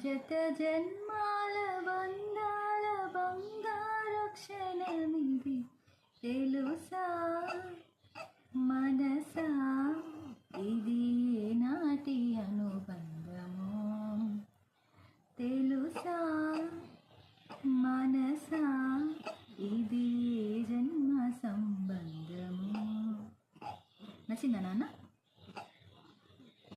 శత జన్మాల బంధాల బంగారు క్షణమిది తెలుసా మనసా ఇది నాటి అనుబంధము తెలుసా మనసా ఇది జన్మ సంబంధము. నచ్చిందా నాన్న?